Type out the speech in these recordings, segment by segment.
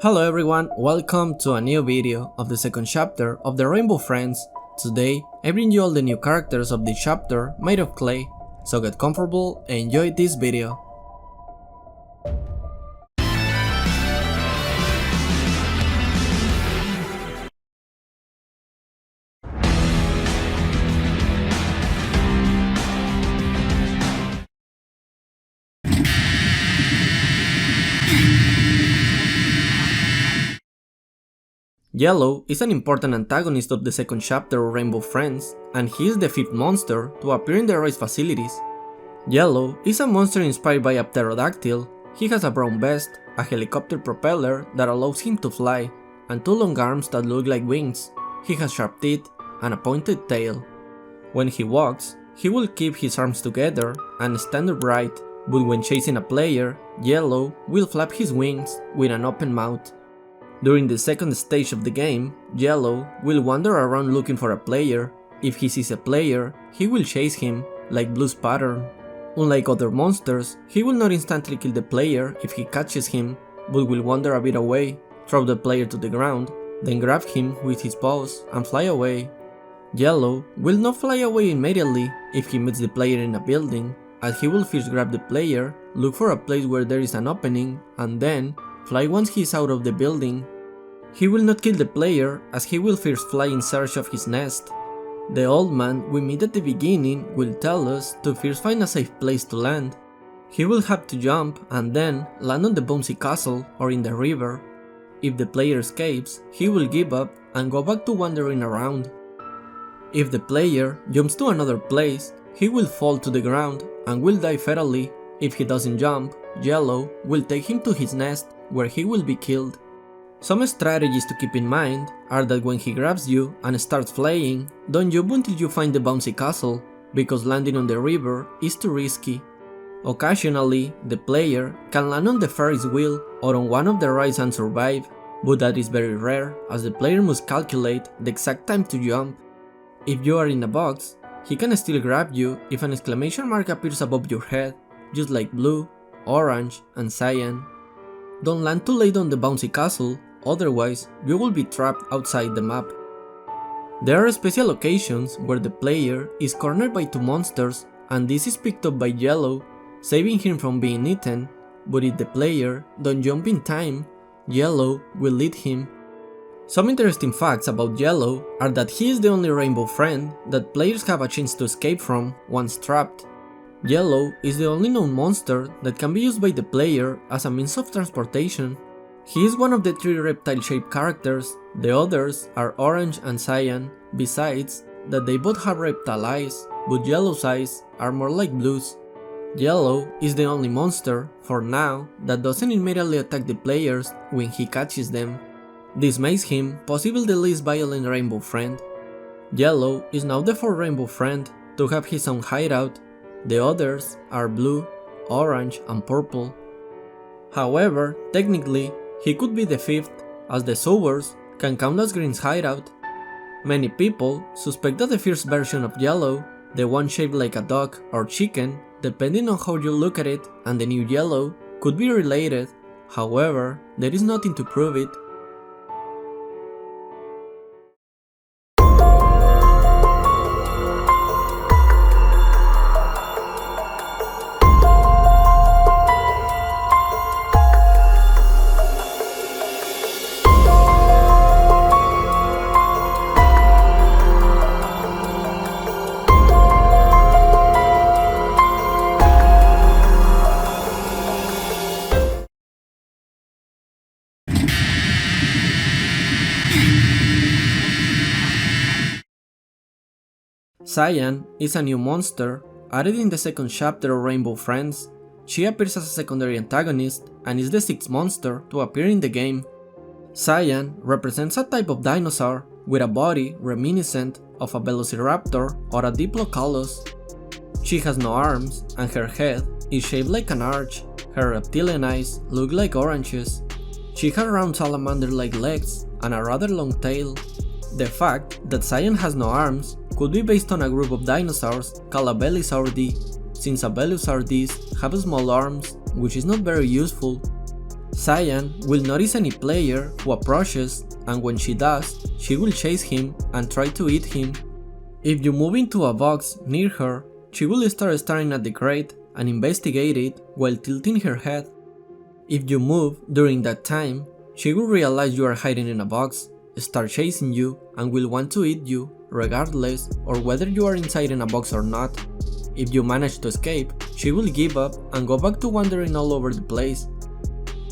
Hello everyone, welcome to a new video of the second chapter of the Rainbow Friends. Today, I bring you all the new characters of this chapter made of clay, so get comfortable and enjoy this video. Yellow is an important antagonist of the second chapter of Rainbow Friends, and he is the fifth monster to appear in the race facilities. Yellow is a monster inspired by a pterodactyl. He has a brown vest, a helicopter propeller that allows him to fly, and two long arms that look like wings. He has sharp teeth and a pointed tail. When he walks, he will keep his arms together and stand upright, but when chasing a player, Yellow will flap his wings with an open mouth. During the second stage of the game, Yellow will wander around looking for a player. If he sees a player, he will chase him, like Blue's pattern. Unlike other monsters, he will not instantly kill the player if he catches him, but will wander a bit away, throw the player to the ground, then grab him with his paws and fly away. Yellow will not fly away immediately if he meets the player in a building, as he will first grab the player, look for a place where there is an opening, and then fly once he is out of the building. He will not kill the player, as he will first fly in search of his nest. The old man we meet at the beginning will tell us to first find a safe place to land. He will have to jump and then land on the bouncy castle or in the river. If the player escapes, he will give up and go back to wandering around. If the player jumps to another place, he will fall to the ground and will die fatally. If he doesn't jump, Yellow will take him to his nest, where he will be killed. Some strategies to keep in mind are that when he grabs you and starts flying, don't jump until you find the bouncy castle, because landing on the river is too risky. Occasionally, the player can land on the Ferris wheel or on one of the rides and survive, but that is very rare, as the player must calculate the exact time to jump. If you are in a box, he can still grab you if an exclamation mark appears above your head, just like Blue, Orange, and Cyan. Don't land too late on the bouncy castle, otherwise you will be trapped outside the map. There are special occasions where the player is cornered by two monsters, and this is picked up by Yellow, saving him from being eaten, but if the player don't jump in time, Yellow will lead him. Some interesting facts about Yellow are that he is the only rainbow friend that players have a chance to escape from once trapped. Yellow is the only known monster that can be used by the player as a means of transportation. He is one of the three reptile-shaped characters. The others are Orange and Cyan, besides that they both have reptile eyes, but Yellow's eyes are more like Blue's. Yellow is the only monster, for now, that doesn't immediately attack the players when he catches them. This makes him possibly the least violent rainbow friend. Yellow is now the fourth rainbow friend to have his own hideout. The others are Blue, Orange, and Purple. However, technically, he could be the fifth, as the Sowers can count as Green's hideout. Many people suspect that the first version of Yellow, the one shaped like a duck or chicken, depending on how you look at it, and the new Yellow, could be related. However, there is nothing to prove it. Cyan is a new monster added in the second chapter of Rainbow Friends. She appears as a secondary antagonist and is the sixth monster to appear in the game. Cyan represents a type of dinosaur with a body reminiscent of a velociraptor or a diplodocus. She has no arms and her head is shaped like an arch. Her reptilian eyes look like oranges. She has round salamander-like legs and a rather long tail. The fact that Cyan has no arms could be based on a group of dinosaurs called Abelisauridae, since Abelisauridae have small arms, which is not very useful. Cyan will notice any player who approaches, and when she does, she will chase him and try to eat him. If you move into a box near her, she will start staring at the crate and investigate it while tilting her head. If you move during that time, she will realize you are hiding in a box, start chasing you, and will want to eat you, regardless of whether you are inside in a box or not. If you manage to escape, she will give up and go back to wandering all over the place.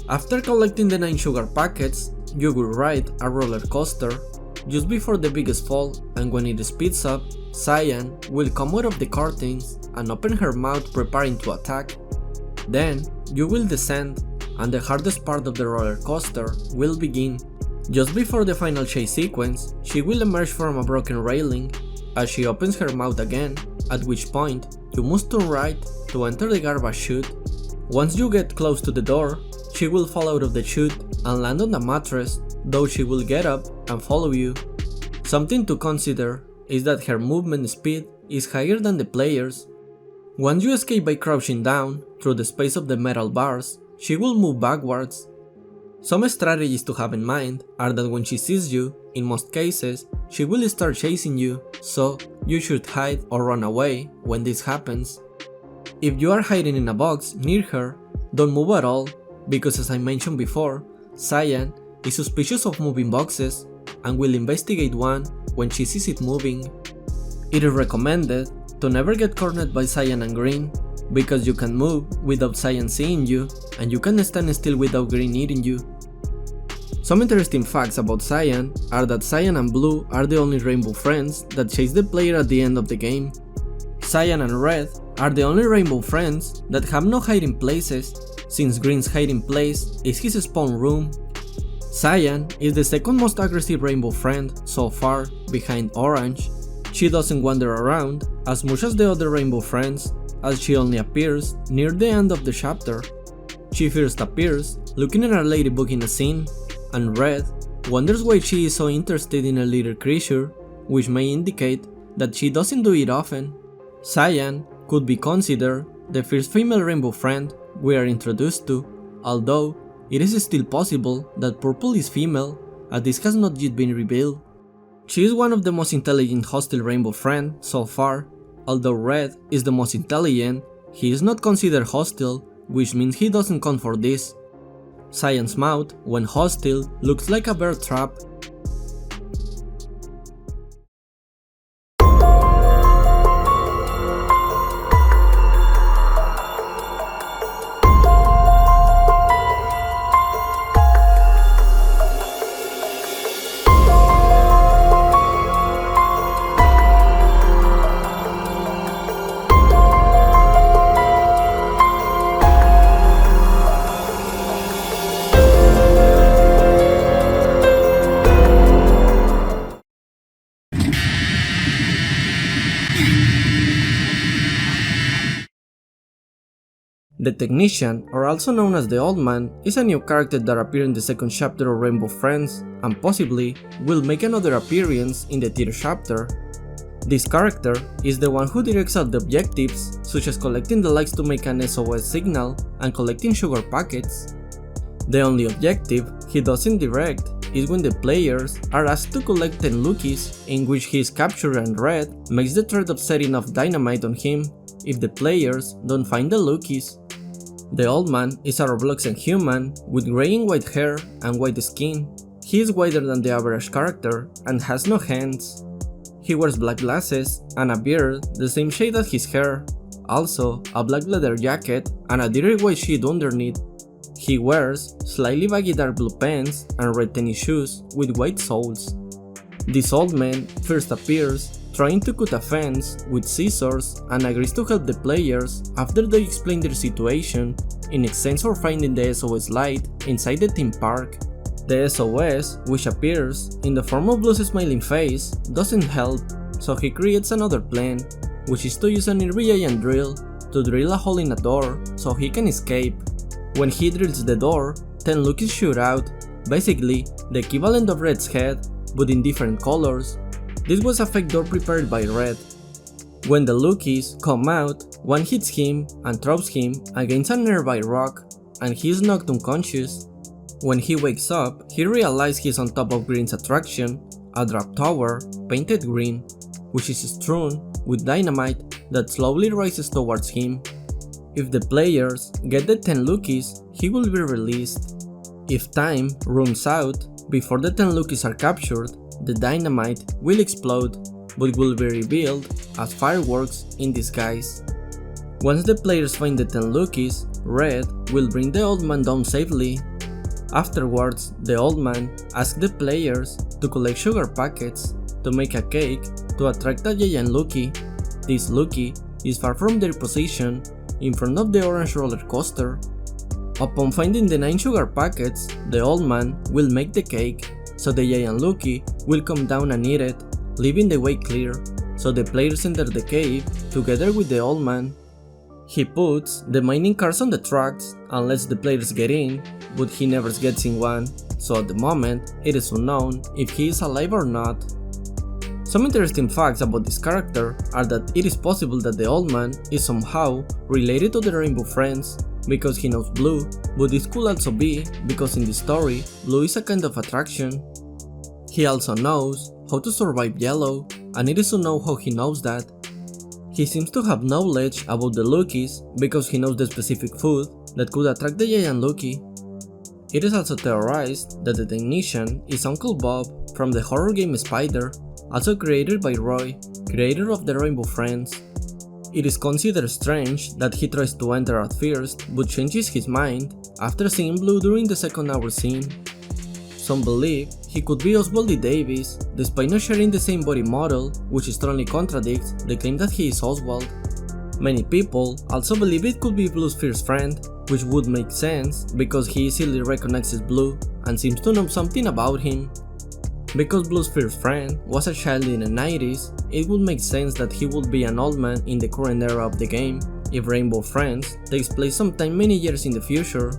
After collecting the 9 sugar packets, you will ride a roller coaster just before the biggest fall, and when it speeds up, Cyan will come out of the curtains and open her mouth preparing to attack. Then you will descend, and the hardest part of the roller coaster will begin. Just before the final chase sequence, she will emerge from a broken railing as she opens her mouth again, at which point you must turn right to enter the garbage chute. Once you get close to the door, she will fall out of the chute and land on the mattress, though she will get up and follow you. Something to consider is that her movement speed is higher than the players. Once you escape by crouching down through the space of the metal bars, she will move backwards. Some strategies to have in mind are that when she sees you, in most cases, she will start chasing you, so you should hide or run away when this happens. If you are hiding in a box near her, don't move at all, because as I mentioned before, Cyan is suspicious of moving boxes and will investigate one when she sees it moving. It is recommended to never get cornered by Cyan and Green, because you can move without Cyan seeing you, and you can stand still without Green eating you. Some interesting facts about Cyan are that Cyan and Blue are the only rainbow friends that chase the player at the end of the game. Cyan and Red are the only rainbow friends that have no hiding places, since Green's hiding place is his spawn room. Cyan is the second most aggressive rainbow friend so far, behind Orange. She doesn't wander around as much as the other rainbow friends, as she only appears near the end of the chapter. She first appears looking at a ladybug in a scene, and Red wonders why she is so interested in a little creature, which may indicate that she doesn't do it often. Cyan could be considered the first female rainbow friend we are introduced to, although it is still possible that Purple is female, as this has not yet been revealed. She is one of the most intelligent hostile rainbow friends so far. Although Red is the most intelligent, he is not considered hostile, which means he doesn't count for this. Cyan's mouth, when hostile, looks like a bear trap. The Technician, or also known as the Old Man, is a new character that appeared in the second chapter of Rainbow Friends, and possibly will make another appearance in the third chapter. This character is the one who directs out the objectives, such as collecting the lights to make an SOS signal and collecting sugar packets. The only objective he doesn't direct is when the players are asked to collect 10 Lookies, in which he is captured, and Red makes the threat of setting off dynamite on him if the players don't find the Lookies. The Old Man is a Robloxian human with grey and white hair and white skin. He is wider than the average character and has no hands. He wears black glasses and a beard the same shade as his hair, also a black leather jacket and a dirty white sheet underneath. He wears slightly baggy dark blue pants and red tennis shoes with white soles. This old man first appears trying to cut a fence with scissors and agrees to help the players after they explain their situation in exchange for finding the SOS light inside the theme park. The SOS, which appears in the form of Blue's smiling face, doesn't help, so he creates another plan, which is to use an giant drill to drill a hole in a door so he can escape. When he drills the door, 10 Lookies shoot out, basically the equivalent of Red's head, but in different colors. This was a fake door prepared by Red. When the Lookies come out, one hits him and throws him against a nearby rock, and he is knocked unconscious. When he wakes up, he realizes he's on top of Green's attraction, a drop tower painted green, which is strewn with dynamite that slowly rises towards him. If the players get the 10 Lookies, he will be released. If time runs out before the 10 Lookies are captured, the dynamite will explode, but will be revealed as fireworks in disguise. Once the players find the 10 Lookies, Red will bring the old man down safely. Afterwards, the old man asks the players to collect sugar packets to make a cake to attract a giant Lookie. This Lookie is far from their position in front of the orange roller coaster. Upon finding the 9 sugar packets, the old man will make the cake, so the giant Lookie will come down and eat it, leaving the way clear, so the players enter the cave together with the old man. He puts the mining cars on the tracks and lets the players get in, but he never gets in one, so at the moment it is unknown if he is alive or not. Some interesting facts about this character are that it is possible that the old man is somehow related to the Rainbow Friends because he knows Blue, but this could also be because in this story, Blue is a kind of attraction. He also knows how to survive Yellow, and it is unknown how he knows that. He seems to have knowledge about the Lookies because he knows the specific food that could attract the giant Lookie. It is also theorized that the technician is Uncle Bob from the horror game Spider, also created by Roy, creator of the Rainbow Friends. It is considered strange that he tries to enter at first but changes his mind after seeing Blue during the second hour scene. Some believe he could be Oswald D. Davis, despite not sharing the same body model, which strongly contradicts the claim that he is Oswald. Many people also believe it could be Blue's first friend, which would make sense because he easily recognizes Blue and seems to know something about him. Because Blue's first friend was a child in the 90s, it would make sense that he would be an old man in the current era of the game if Rainbow Friends takes place sometime many years in the future,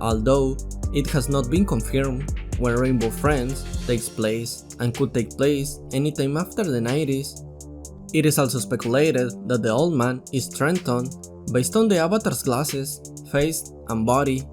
although it has not been confirmed when Rainbow Friends takes place and could take place anytime after the 90s. It is also speculated that the old man is Trenton based on the avatar's glasses, face, and body.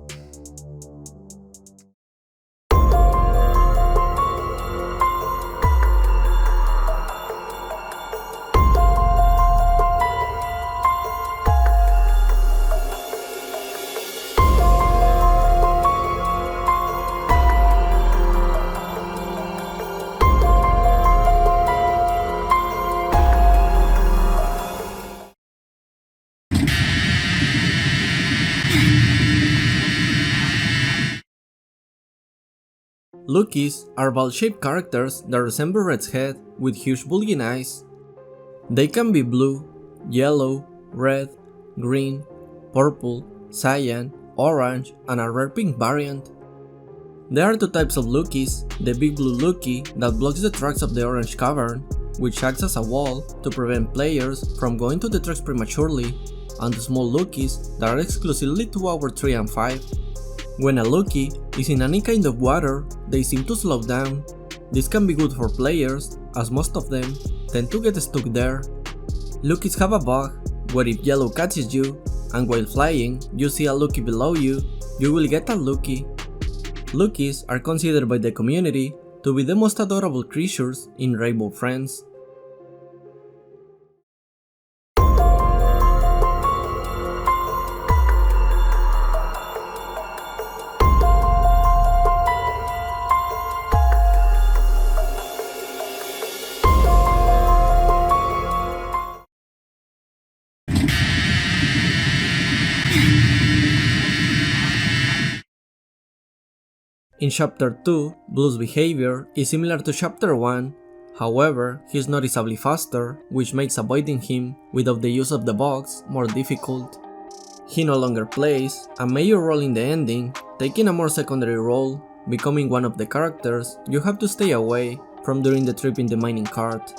Lookies are ball-shaped characters that resemble Red's head with huge bulging eyes. They can be blue, yellow, red, green, purple, cyan, orange, and a rare pink variant. There are two types of Lookies: the big blue Lookie that blocks the tracks of the orange cavern, which acts as a wall to prevent players from going to the tracks prematurely, and the small Lookies that are exclusively to Hour 3 and 5. When a Lookie is in any kind of water, they seem to slow down. This can be good for players, as most of them tend to get stuck there. Lookies have a bug, where if Yellow catches you, and while flying you see a Lookie below you, you will get a Lookie. Lookies are considered by the community to be the most adorable creatures in Rainbow Friends. In Chapter 2, Blue's behavior is similar to Chapter 1, however, he is noticeably faster, which makes avoiding him without the use of the box more difficult. He no longer plays a major role in the ending, taking a more secondary role, becoming one of the characters you have to stay away from during the trip in the mining cart.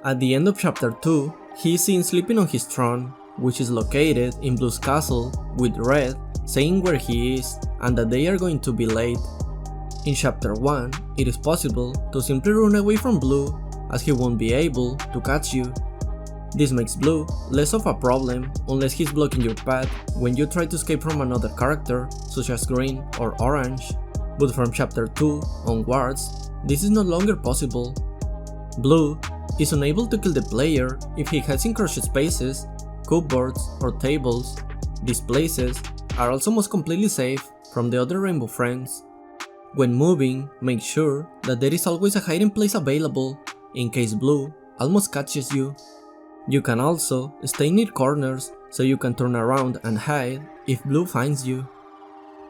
At the end of Chapter 2, he is seen sleeping on his throne, which is located in Blue's castle, with Red saying where he is and that they are going to be late. In Chapter 1, it is possible to simply run away from Blue, as he won't be able to catch you. This makes Blue less of a problem unless he's blocking your path when you try to escape from another character, such as Green or Orange. but from chapter 2 onwards, this is no longer possible. Blue is unable to kill the player if he hides in crushed spaces, cupboards, or tables. These places are also most completely safe from the other rainbow friends. When moving, make sure that there is always a hiding place available in case Blue almost catches you. You can also stay near corners so you can turn around and hide if Blue finds you.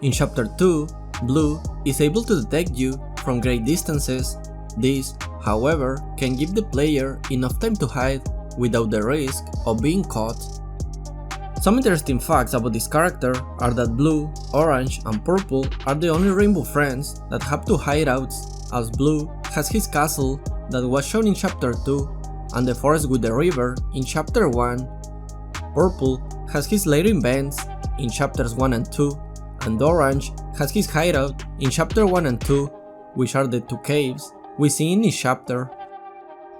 In chapter 2, Blue is able to detect you from great distances. This, however, can give the player enough time to hide without the risk of being caught. Some interesting facts about this character are that Blue, Orange, and Purple are the only rainbow friends that have two hideouts, as Blue has his castle that was shown in chapter 2 and the forest with the river in chapter 1. Purple has his later events in chapters 1 and 2, and Orange has his hideout in chapter 1 and 2, which are the two caves we see in each chapter.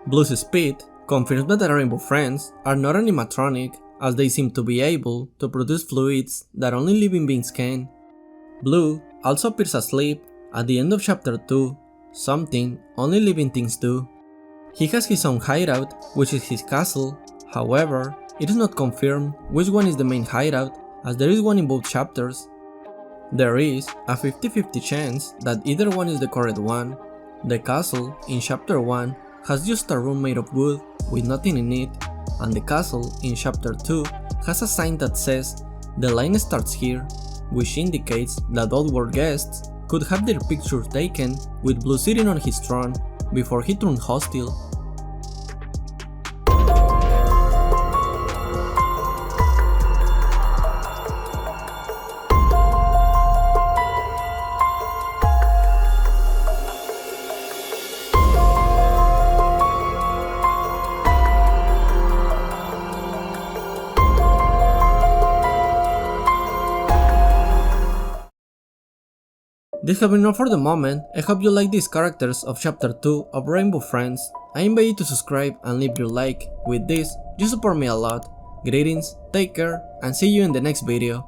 Blue's speed confirms that the rainbow friends are not animatronic, as they seem to be able to produce fluids that only living beings can. Blue also appears asleep at the end of chapter 2, something only living things do. He has his own hideout, which is his castle. However, it is not confirmed which one is the main hideout, as there is one in both chapters. There is a 50-50 chance that either one is the correct one. The castle in chapter 1 has just a room made of wood with nothing in it, and the castle in chapter 2 has a sign that says "The line starts here", which indicates that Oddworld guests could have their picture taken with Blue sitting on his throne before he turned hostile. This has been all for the moment. I hope you like these characters of chapter 2 of Rainbow Friends. I invite you to subscribe and leave your like. With this, you support me a lot. Greetings, take care, and see you in the next video.